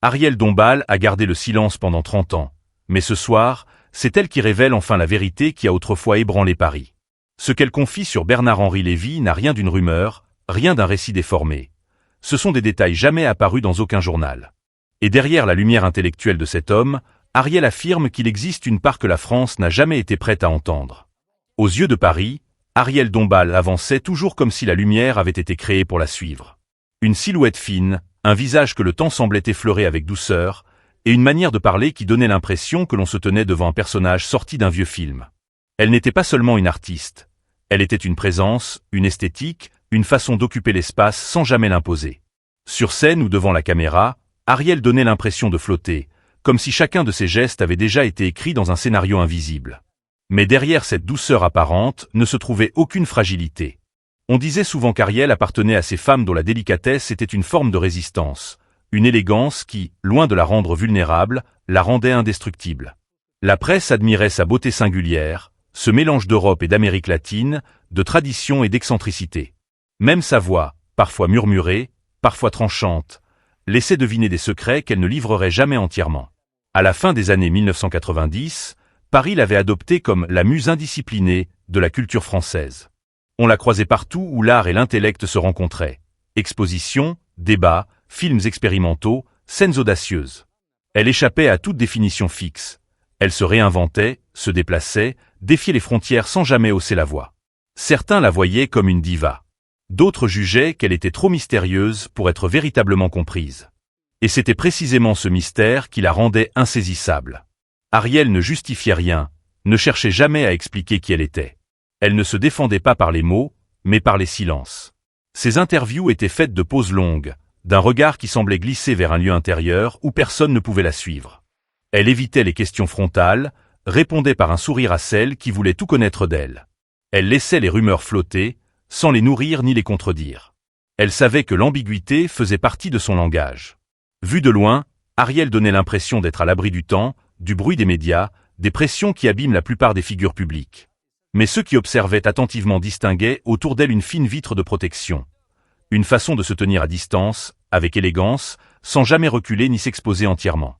Ariel Dombasle a gardé le silence pendant 30 ans, mais ce soir, c'est elle qui révèle enfin la vérité qui a autrefois ébranlé Paris. Ce qu'elle confie sur Bernard-Henri Lévy n'a rien d'une rumeur, rien d'un récit déformé. Ce sont des détails jamais apparus dans aucun journal. Et derrière la lumière intellectuelle de cet homme, Ariel affirme qu'il existe une part que la France n'a jamais été prête à entendre. Aux yeux de Paris, Ariel Dombasle avançait toujours comme si la lumière avait été créée pour la suivre. Une silhouette fine, un visage que le temps semblait effleurer avec douceur, et une manière de parler qui donnait l'impression que l'on se tenait devant un personnage sorti d'un vieux film. Elle n'était pas seulement une artiste, elle était une présence, une esthétique, une façon d'occuper l'espace sans jamais l'imposer. Sur scène ou devant la caméra, Ariel donnait l'impression de flotter, comme si chacun de ses gestes avait déjà été écrit dans un scénario invisible. Mais derrière cette douceur apparente ne se trouvait aucune fragilité. On disait souvent qu'Ariel appartenait à ces femmes dont la délicatesse était une forme de résistance, une élégance qui, loin de la rendre vulnérable, la rendait indestructible. La presse admirait sa beauté singulière, ce mélange d'Europe et d'Amérique latine, de tradition et d'excentricité. Même sa voix, parfois murmurée, parfois tranchante, laissait deviner des secrets qu'elle ne livrerait jamais entièrement. À la fin des années 1990, Paris l'avait adoptée comme la muse indisciplinée de la culture française. On la croisait partout où l'art et l'intellect se rencontraient. Expositions, débats, films expérimentaux, scènes audacieuses. Elle échappait à toute définition fixe. Elle se réinventait, se déplaçait, défiait les frontières sans jamais hausser la voix. Certains la voyaient comme une diva. D'autres jugeaient qu'elle était trop mystérieuse pour être véritablement comprise. Et c'était précisément ce mystère qui la rendait insaisissable. Ariel ne justifiait rien, ne cherchait jamais à expliquer qui elle était. Elle ne se défendait pas par les mots, mais par les silences. Ses interviews étaient faites de pauses longues, d'un regard qui semblait glisser vers un lieu intérieur où personne ne pouvait la suivre. Elle évitait les questions frontales, répondait par un sourire à celles qui voulaient tout connaître d'elle. Elle laissait les rumeurs flotter, sans les nourrir ni les contredire. Elle savait que l'ambiguïté faisait partie de son langage. Vue de loin, Ariel donnait l'impression d'être à l'abri du temps, du bruit des médias, des pressions qui abîment la plupart des figures publiques. Mais ceux qui observaient attentivement distinguaient autour d'elle une fine vitre de protection. Une façon de se tenir à distance, avec élégance, sans jamais reculer ni s'exposer entièrement.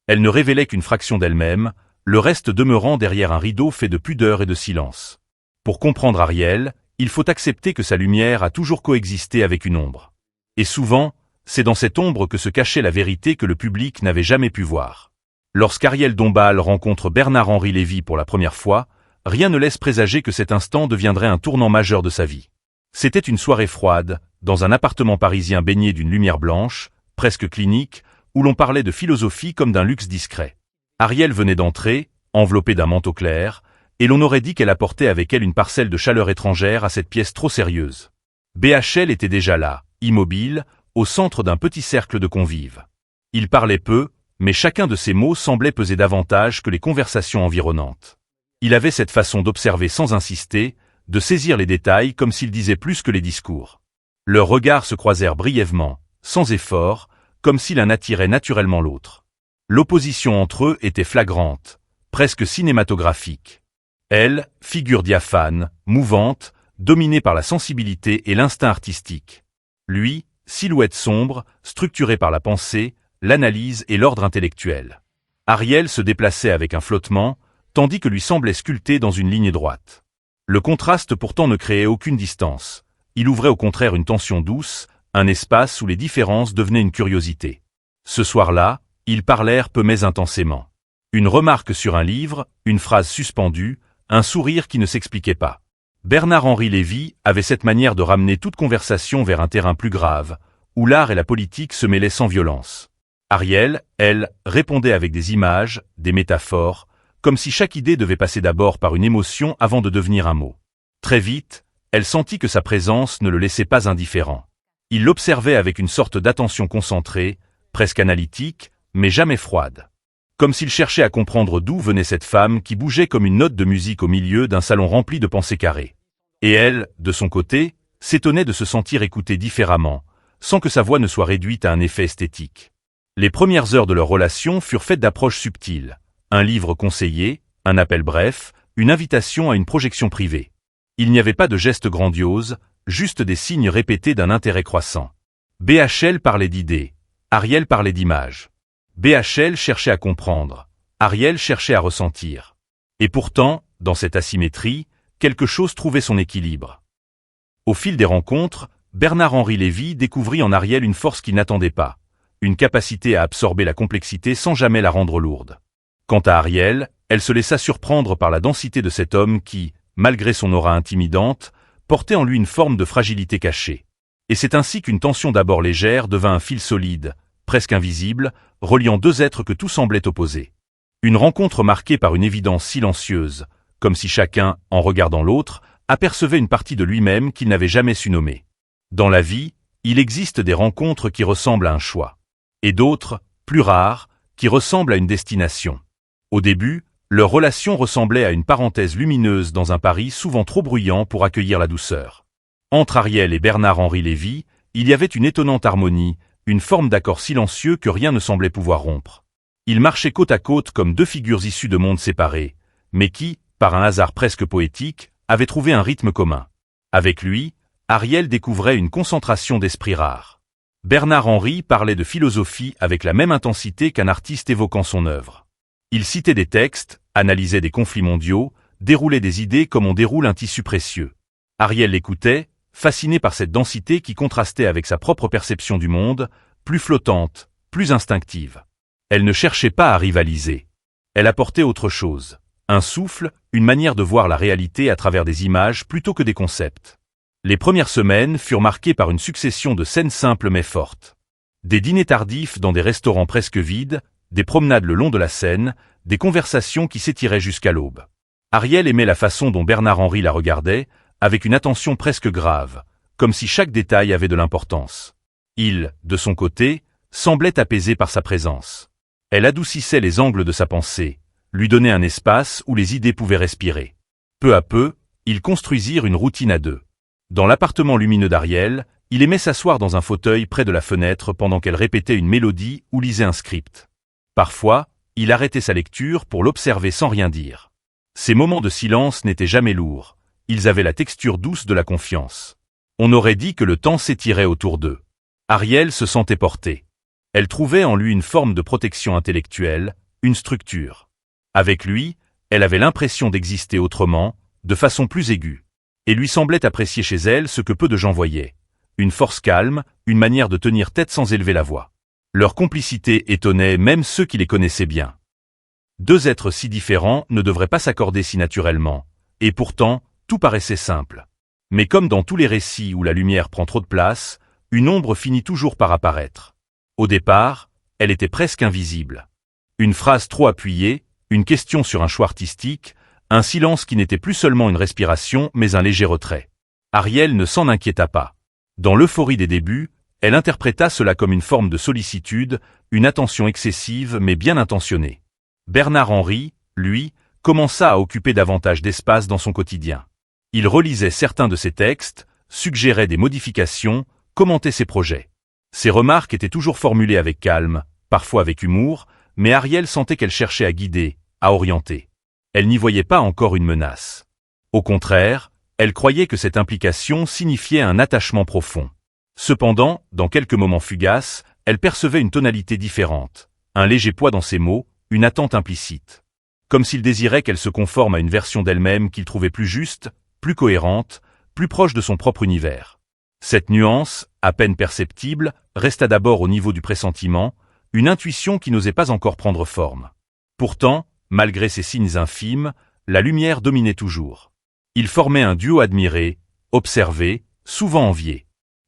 Elle ne révélait qu'une fraction d'elle-même, le reste demeurant derrière un rideau fait de pudeur et de silence. Pour comprendre Ariel, il faut accepter que sa lumière a toujours coexisté avec une ombre. Et souvent, c'est dans cette ombre que se cachait la vérité que le public n'avait jamais pu voir. Lorsqu'Ariel Dombasle rencontre Bernard-Henri Lévy pour la première fois, rien ne laisse présager que cet instant deviendrait un tournant majeur de sa vie. C'était une soirée froide, dans un appartement parisien baigné d'une lumière blanche, presque clinique, où l'on parlait de philosophie comme d'un luxe discret. Ariel venait d'entrer, enveloppée d'un manteau clair, et l'on aurait dit qu'elle apportait avec elle une parcelle de chaleur étrangère à cette pièce trop sérieuse. BHL était déjà là, immobile, au centre d'un petit cercle de convives. Il parlait peu, mais chacun de ses mots semblait peser davantage que les conversations environnantes. Il avait cette façon d'observer sans insister, de saisir les détails comme s'il disait plus que les discours. Leurs regards se croisèrent brièvement, sans effort, comme si l'un attirait naturellement l'autre. L'opposition entre eux était flagrante, presque cinématographique. Elle, figure diaphane, mouvante, dominée par la sensibilité et l'instinct artistique. Lui, silhouette sombre, structurée par la pensée, l'analyse et l'ordre intellectuel. Ariel se déplaçait avec un flottement, tandis que lui semblait sculpté dans une ligne droite. Le contraste pourtant ne créait aucune distance. Il ouvrait au contraire une tension douce, un espace où les différences devenaient une curiosité. Ce soir-là, ils parlèrent peu mais intensément. Une remarque sur un livre, une phrase suspendue, un sourire qui ne s'expliquait pas. Bernard-Henri Lévy avait cette manière de ramener toute conversation vers un terrain plus grave, où l'art et la politique se mêlaient sans violence. Ariel, elle, répondait avec des images, des métaphores, comme si chaque idée devait passer d'abord par une émotion avant de devenir un mot. Très vite, elle sentit que sa présence ne le laissait pas indifférent. Il l'observait avec une sorte d'attention concentrée, presque analytique, mais jamais froide. Comme s'il cherchait à comprendre d'où venait cette femme qui bougeait comme une note de musique au milieu d'un salon rempli de pensées carrées. Et elle, de son côté, s'étonnait de se sentir écoutée différemment, sans que sa voix ne soit réduite à un effet esthétique. Les premières heures de leur relation furent faites d'approches subtiles. Un livre conseillé, un appel bref, une invitation à une projection privée. Il n'y avait pas de gestes grandioses, juste des signes répétés d'un intérêt croissant. BHL parlait d'idées. Ariel parlait d'images. BHL cherchait à comprendre. Ariel cherchait à ressentir. Et pourtant, dans cette asymétrie, quelque chose trouvait son équilibre. Au fil des rencontres, Bernard-Henri Lévy découvrit en Ariel une force qu'il n'attendait pas, une capacité à absorber la complexité sans jamais la rendre lourde. Quant à Ariel, elle se laissa surprendre par la densité de cet homme qui, malgré son aura intimidante, portait en lui une forme de fragilité cachée. Et c'est ainsi qu'une tension d'abord légère devint un fil solide, presque invisible, reliant deux êtres que tout semblait opposer. Une rencontre marquée par une évidence silencieuse, comme si chacun, en regardant l'autre, apercevait une partie de lui-même qu'il n'avait jamais su nommer. Dans la vie, il existe des rencontres qui ressemblent à un choix, et d'autres, plus rares, qui ressemblent à une destination. Au début, leur relation ressemblait à une parenthèse lumineuse dans un Paris souvent trop bruyant pour accueillir la douceur. Entre Ariel et Bernard-Henri Lévy, il y avait une étonnante harmonie, une forme d'accord silencieux que rien ne semblait pouvoir rompre. Ils marchaient côte à côte comme deux figures issues de mondes séparés, mais qui, par un hasard presque poétique, avaient trouvé un rythme commun. Avec lui, Ariel découvrait une concentration d'esprit rare. Bernard-Henri parlait de philosophie avec la même intensité qu'un artiste évoquant son œuvre. Il citait des textes, analysait des conflits mondiaux, déroulait des idées comme on déroule un tissu précieux. Ariel l'écoutait, fasciné par cette densité qui contrastait avec sa propre perception du monde, plus flottante, plus instinctive. Elle ne cherchait pas à rivaliser. Elle apportait autre chose. Un souffle, une manière de voir la réalité à travers des images plutôt que des concepts. Les premières semaines furent marquées par une succession de scènes simples mais fortes. Des dîners tardifs dans des restaurants presque vides, des promenades le long de la Seine, des conversations qui s'étiraient jusqu'à l'aube. Ariel aimait la façon dont Bernard-Henri la regardait, avec une attention presque grave, comme si chaque détail avait de l'importance. Il, de son côté, semblait apaisé par sa présence. Elle adoucissait les angles de sa pensée, lui donnait un espace où les idées pouvaient respirer. Peu à peu, ils construisirent une routine à deux. Dans l'appartement lumineux d'Ariel, il aimait s'asseoir dans un fauteuil près de la fenêtre pendant qu'elle répétait une mélodie ou lisait un script. Parfois, il arrêtait sa lecture pour l'observer sans rien dire. Ces moments de silence n'étaient jamais lourds, ils avaient la texture douce de la confiance. On aurait dit que le temps s'étirait autour d'eux. Ariel se sentait portée. Elle trouvait en lui une forme de protection intellectuelle, une structure. Avec lui, elle avait l'impression d'exister autrement, de façon plus aiguë, et lui semblait apprécier chez elle ce que peu de gens voyaient. Une force calme, une manière de tenir tête sans élever la voix. Leur complicité étonnait même ceux qui les connaissaient bien. Deux êtres si différents ne devraient pas s'accorder si naturellement, et pourtant, tout paraissait simple. Mais comme dans tous les récits où la lumière prend trop de place, une ombre finit toujours par apparaître. Au départ, elle était presque invisible. Une phrase trop appuyée, une question sur un choix artistique, un silence qui n'était plus seulement une respiration mais un léger retrait. Ariel ne s'en inquiéta pas. Dans l'euphorie des débuts, elle interpréta cela comme une forme de sollicitude, une attention excessive mais bien intentionnée. Bernard-Henri, lui, commença à occuper davantage d'espace dans son quotidien. Il relisait certains de ses textes, suggérait des modifications, commentait ses projets. Ses remarques étaient toujours formulées avec calme, parfois avec humour, mais Ariel sentait qu'elle cherchait à guider, à orienter. Elle n'y voyait pas encore une menace. Au contraire, elle croyait que cette implication signifiait un attachement profond. Cependant, dans quelques moments fugaces, elle percevait une tonalité différente, un léger poids dans ses mots, une attente implicite. Comme s'il désirait qu'elle se conforme à une version d'elle-même qu'il trouvait plus juste, plus cohérente, plus proche de son propre univers. Cette nuance, à peine perceptible, resta d'abord au niveau du pressentiment, une intuition qui n'osait pas encore prendre forme. Pourtant, malgré ces signes infimes, la lumière dominait toujours. Ils formaient un duo admiré, observé, souvent envié.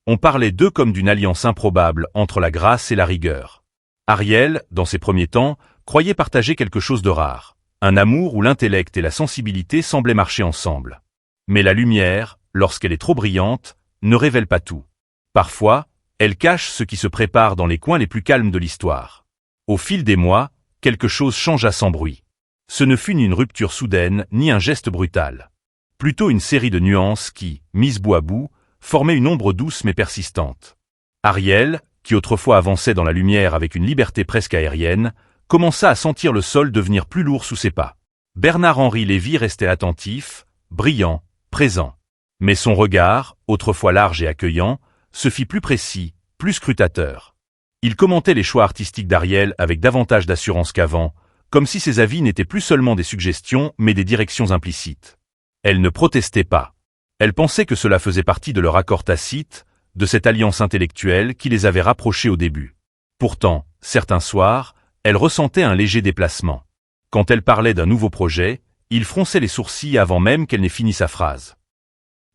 On parlait d'eux comme d'une alliance improbable entre la grâce et la rigueur. Ariel, dans ses premiers temps, croyait partager quelque chose de rare, un amour où l'intellect et la sensibilité semblaient marcher ensemble. Mais la lumière, lorsqu'elle est trop brillante, ne révèle pas tout. Parfois, elle cache ce qui se prépare dans les coins les plus calmes de l'histoire. Au fil des mois, quelque chose changea sans bruit. Ce ne fut ni une rupture soudaine, ni un geste brutal. Plutôt une série de nuances qui, mises bout à bout, formaient une ombre douce mais persistante. Ariel, qui autrefois avançait dans la lumière avec une liberté presque aérienne, commença à sentir le sol devenir plus lourd sous ses pas. Bernard-Henri Lévy restait attentif, brillant, présent. Mais son regard, autrefois large et accueillant, se fit plus précis, plus scrutateur. Il commentait les choix artistiques d'Ariel avec davantage d'assurance qu'avant, comme si ses avis n'étaient plus seulement des suggestions mais des directions implicites. Elle ne protestait pas. Elle pensait que cela faisait partie de leur accord tacite, de cette alliance intellectuelle qui les avait rapprochés au début. Pourtant, certains soirs, elle ressentait un léger déplacement. Quand elle parlait d'un nouveau projet, il fronçait les sourcils avant même qu'elle n'ait fini sa phrase.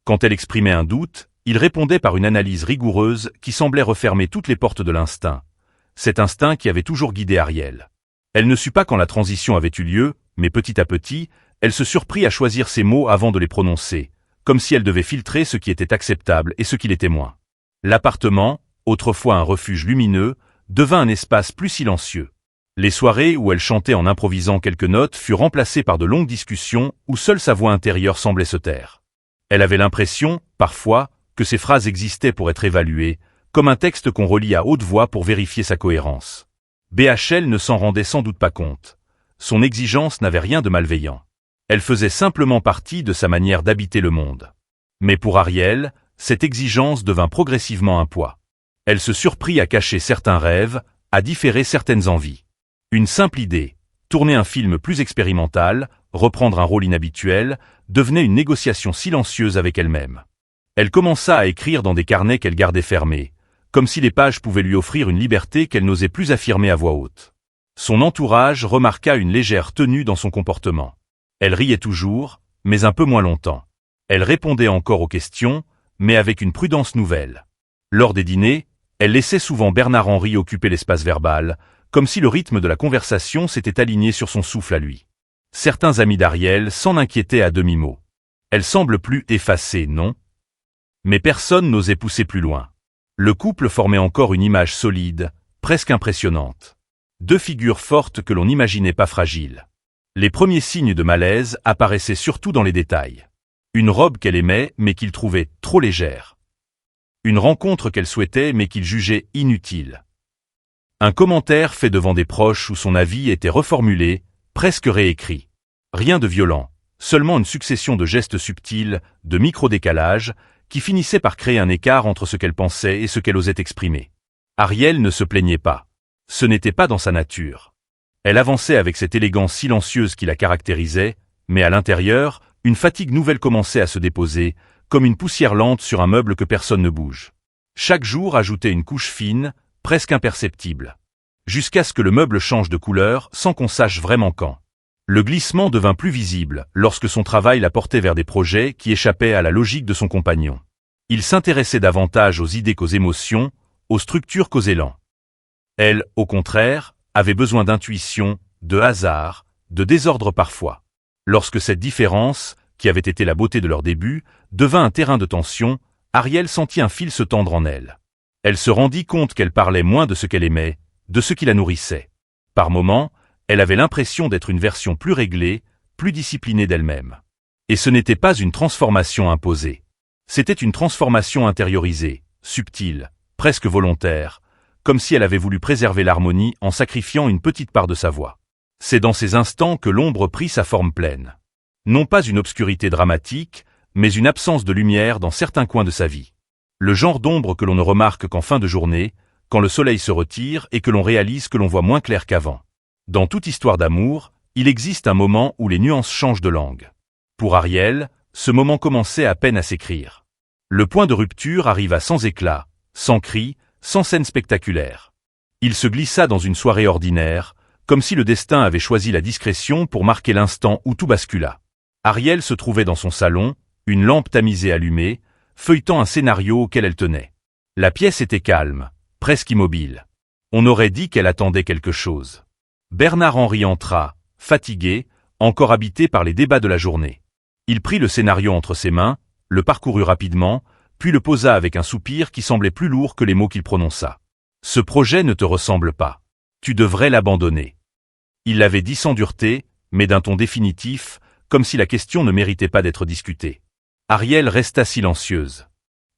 Quand elle exprimait un doute, il répondait par une analyse rigoureuse qui semblait refermer toutes les portes de l'instinct. Cet instinct qui avait toujours guidé Ariel. Elle ne sut pas quand la transition avait eu lieu, mais petit à petit, elle se surprit à choisir ses mots avant de les prononcer, comme si elle devait filtrer ce qui était acceptable et ce qui l'était moins. L'appartement, autrefois un refuge lumineux, devint un espace plus silencieux. Les soirées où elle chantait en improvisant quelques notes furent remplacées par de longues discussions où seule sa voix intérieure semblait se taire. Elle avait l'impression, parfois, que ses phrases existaient pour être évaluées, comme un texte qu'on relit à haute voix pour vérifier sa cohérence. BHL ne s'en rendait sans doute pas compte. Son exigence n'avait rien de malveillant. Elle faisait simplement partie de sa manière d'habiter le monde. Mais pour Ariel, cette exigence devint progressivement un poids. Elle se surprit à cacher certains rêves, à différer certaines envies. Une simple idée, tourner un film plus expérimental, reprendre un rôle inhabituel, devenait une négociation silencieuse avec elle-même. Elle commença à écrire dans des carnets qu'elle gardait fermés, comme si les pages pouvaient lui offrir une liberté qu'elle n'osait plus affirmer à voix haute. Son entourage remarqua une légère tenue dans son comportement. Elle riait toujours, mais un peu moins longtemps. Elle répondait encore aux questions, mais avec une prudence nouvelle. Lors des dîners, elle laissait souvent Bernard-Henri occuper l'espace verbal, comme si le rythme de la conversation s'était aligné sur son souffle à lui. Certains amis d'Ariel s'en inquiétaient à demi-mot. Elle semble plus effacée, non? Mais personne n'osait pousser plus loin. Le couple formait encore une image solide, presque impressionnante. Deux figures fortes que l'on n'imaginait pas fragiles. Les premiers signes de malaise apparaissaient surtout dans les détails. Une robe qu'elle aimait mais qu'il trouvait trop légère. Une rencontre qu'elle souhaitait mais qu'il jugeait inutile. Un commentaire fait devant des proches où son avis était reformulé, presque réécrit. Rien de violent, seulement une succession de gestes subtils, de micro-décalages, qui finissaient par créer un écart entre ce qu'elle pensait et ce qu'elle osait exprimer. Ariel ne se plaignait pas. Ce n'était pas dans sa nature. Elle avançait avec cette élégance silencieuse qui la caractérisait, mais à l'intérieur, une fatigue nouvelle commençait à se déposer, comme une poussière lente sur un meuble que personne ne bouge. Chaque jour ajoutait une couche fine, presque imperceptible. Jusqu'à ce que le meuble change de couleur sans qu'on sache vraiment quand. Le glissement devint plus visible lorsque son travail la portait vers des projets qui échappaient à la logique de son compagnon. Il s'intéressait davantage aux idées qu'aux émotions, aux structures qu'aux élans. Elle, au contraire, avait besoin d'intuition, de hasard, de désordre parfois. Lorsque cette différence, qui avait été la beauté de leur début, devint un terrain de tension, Ariel sentit un fil se tendre en elle. Elle se rendit compte qu'elle parlait moins de ce qu'elle aimait, de ce qui la nourrissait. Par moments, elle avait l'impression d'être une version plus réglée, plus disciplinée d'elle-même. Et ce n'était pas une transformation imposée. C'était une transformation intériorisée, subtile, presque volontaire, comme si elle avait voulu préserver l'harmonie en sacrifiant une petite part de sa voix. C'est dans ces instants que l'ombre prit sa forme pleine. Non pas une obscurité dramatique, mais une absence de lumière dans certains coins de sa vie. Le genre d'ombre que l'on ne remarque qu'en fin de journée, quand le soleil se retire et que l'on réalise que l'on voit moins clair qu'avant. Dans toute histoire d'amour, il existe un moment où les nuances changent de langue. Pour Ariel, ce moment commençait à peine à s'écrire. Le point de rupture arriva sans éclat, sans cri, sans scène spectaculaire. Il se glissa dans une soirée ordinaire, comme si le destin avait choisi la discrétion pour marquer l'instant où tout bascula. Ariel se trouvait dans son salon, une lampe tamisée allumée, feuilletant un scénario auquel elle tenait. La pièce était calme, presque immobile. On aurait dit qu'elle attendait quelque chose. Bernard-Henri entra, fatigué, encore habité par les débats de la journée. Il prit le scénario entre ses mains, le parcourut rapidement, puis le posa avec un soupir qui semblait plus lourd que les mots qu'il prononça. « Ce projet ne te ressemble pas. Tu devrais l'abandonner. » Il l'avait dit sans dureté, mais d'un ton définitif, comme si la question ne méritait pas d'être discutée. Ariel resta silencieuse.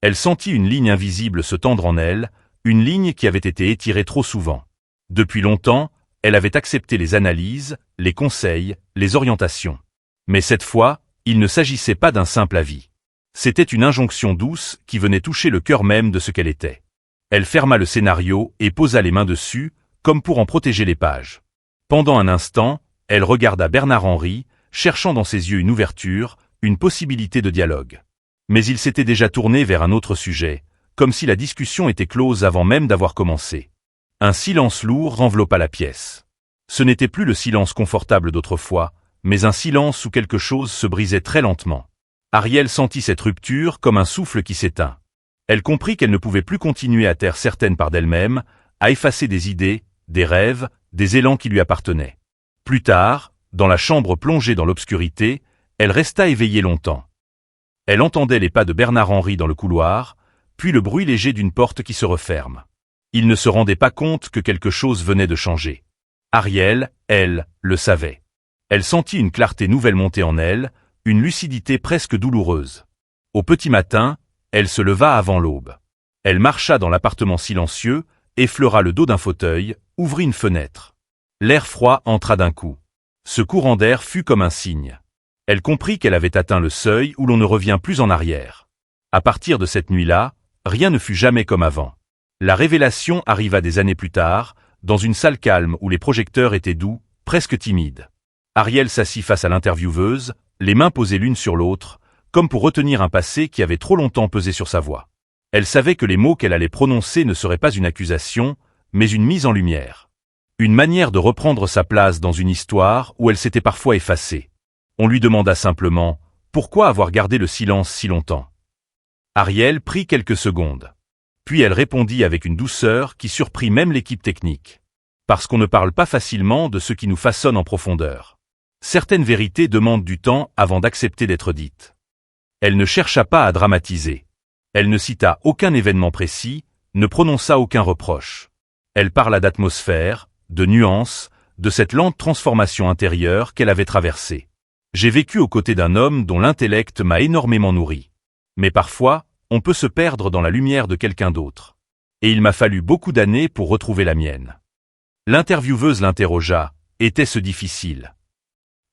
Elle sentit une ligne invisible se tendre en elle, une ligne qui avait été étirée trop souvent. Depuis longtemps, elle avait accepté les analyses, les conseils, les orientations. Mais cette fois, il ne s'agissait pas d'un simple avis. C'était une injonction douce qui venait toucher le cœur même de ce qu'elle était. Elle ferma le scénario et posa les mains dessus, comme pour en protéger les pages. Pendant un instant, elle regarda Bernard-Henri, cherchant dans ses yeux une ouverture, une possibilité de dialogue. Mais il s'était déjà tourné vers un autre sujet, comme si la discussion était close avant même d'avoir commencé. Un silence lourd enveloppa la pièce. Ce n'était plus le silence confortable d'autrefois, mais un silence où quelque chose se brisait très lentement. Ariel sentit cette rupture comme un souffle qui s'éteint. Elle comprit qu'elle ne pouvait plus continuer à taire certaines parts d'elle-même, à effacer des idées, des rêves, des élans qui lui appartenaient. Plus tard, dans la chambre plongée dans l'obscurité, elle resta éveillée longtemps. Elle entendait les pas de Bernard-Henri dans le couloir, puis le bruit léger d'une porte qui se referme. Il ne se rendait pas compte que quelque chose venait de changer. Ariel, elle, le savait. Elle sentit une clarté nouvelle monter en elle, une lucidité presque douloureuse. Au petit matin, elle se leva avant l'aube. Elle marcha dans l'appartement silencieux, effleura le dos d'un fauteuil, ouvrit une fenêtre. L'air froid entra d'un coup. Ce courant d'air fut comme un signe. Elle comprit qu'elle avait atteint le seuil où l'on ne revient plus en arrière. À partir de cette nuit-là, rien ne fut jamais comme avant. La révélation arriva des années plus tard, dans une salle calme où les projecteurs étaient doux, presque timides. Ariel s'assit face à l'intervieweuse, les mains posées l'une sur l'autre, comme pour retenir un passé qui avait trop longtemps pesé sur sa voix. Elle savait que les mots qu'elle allait prononcer ne seraient pas une accusation, mais une mise en lumière. Une manière de reprendre sa place dans une histoire où elle s'était parfois effacée. On lui demanda simplement « Pourquoi avoir gardé le silence si longtemps ?» Ariel prit quelques secondes. Puis elle répondit avec une douceur qui surprit même l'équipe technique. Parce qu'on ne parle pas facilement de ce qui nous façonne en profondeur. Certaines vérités demandent du temps avant d'accepter d'être dites. Elle ne chercha pas à dramatiser. Elle ne cita aucun événement précis, ne prononça aucun reproche. Elle parla d'atmosphère, de nuances, de cette lente transformation intérieure qu'elle avait traversée. J'ai vécu aux côtés d'un homme dont l'intellect m'a énormément nourri. Mais parfois, on peut se perdre dans la lumière de quelqu'un d'autre. Et il m'a fallu beaucoup d'années pour retrouver la mienne. L'intervieweuse l'interrogea, était-ce difficile?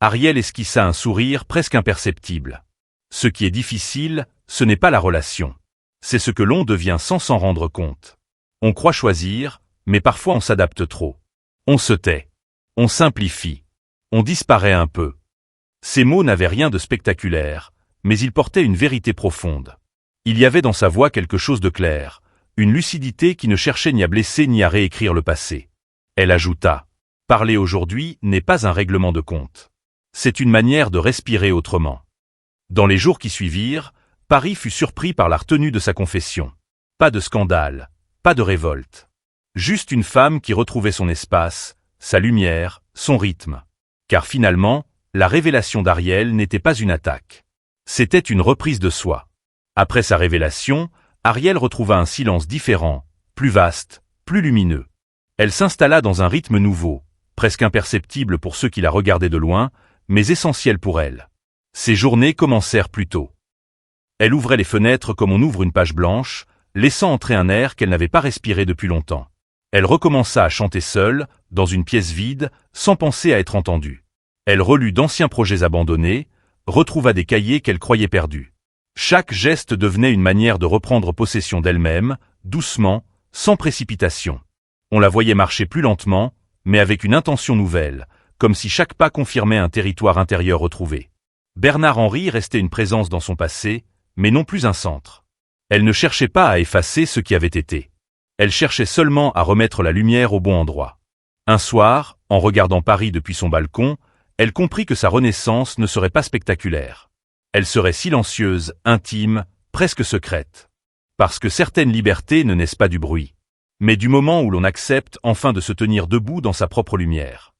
Ariel esquissa un sourire presque imperceptible. Ce qui est difficile, ce n'est pas la relation. C'est ce que l'on devient sans s'en rendre compte. On croit choisir, mais parfois on s'adapte trop. On se tait. On simplifie. On disparaît un peu. Ces mots n'avaient rien de spectaculaire, mais ils portaient une vérité profonde. Il y avait dans sa voix quelque chose de clair, une lucidité qui ne cherchait ni à blesser ni à réécrire le passé. Elle ajouta, « Parler aujourd'hui n'est pas un règlement de compte. C'est une manière de respirer autrement. » Dans les jours qui suivirent, Paris fut surpris par la retenue de sa confession. Pas de scandale, pas de révolte. Juste une femme qui retrouvait son espace, sa lumière, son rythme. Car finalement, la révélation d'Ariel n'était pas une attaque. C'était une reprise de soi. Après sa révélation, Ariel retrouva un silence différent, plus vaste, plus lumineux. Elle s'installa dans un rythme nouveau, presque imperceptible pour ceux qui la regardaient de loin, mais essentiel pour elle. Ses journées commencèrent plus tôt. Elle ouvrait les fenêtres comme on ouvre une page blanche, laissant entrer un air qu'elle n'avait pas respiré depuis longtemps. Elle recommença à chanter seule, dans une pièce vide, sans penser à être entendue. Elle relut d'anciens projets abandonnés, retrouva des cahiers qu'elle croyait perdus. Chaque geste devenait une manière de reprendre possession d'elle-même, doucement, sans précipitation. On la voyait marcher plus lentement, mais avec une intention nouvelle, comme si chaque pas confirmait un territoire intérieur retrouvé. Bernard-Henri restait une présence dans son passé, mais non plus un centre. Elle ne cherchait pas à effacer ce qui avait été. Elle cherchait seulement à remettre la lumière au bon endroit. Un soir, en regardant Paris depuis son balcon, elle comprit que sa renaissance ne serait pas spectaculaire. Elle serait silencieuse, intime, presque secrète. Parce que certaines libertés ne naissent pas du bruit, mais du moment où l'on accepte enfin de se tenir debout dans sa propre lumière.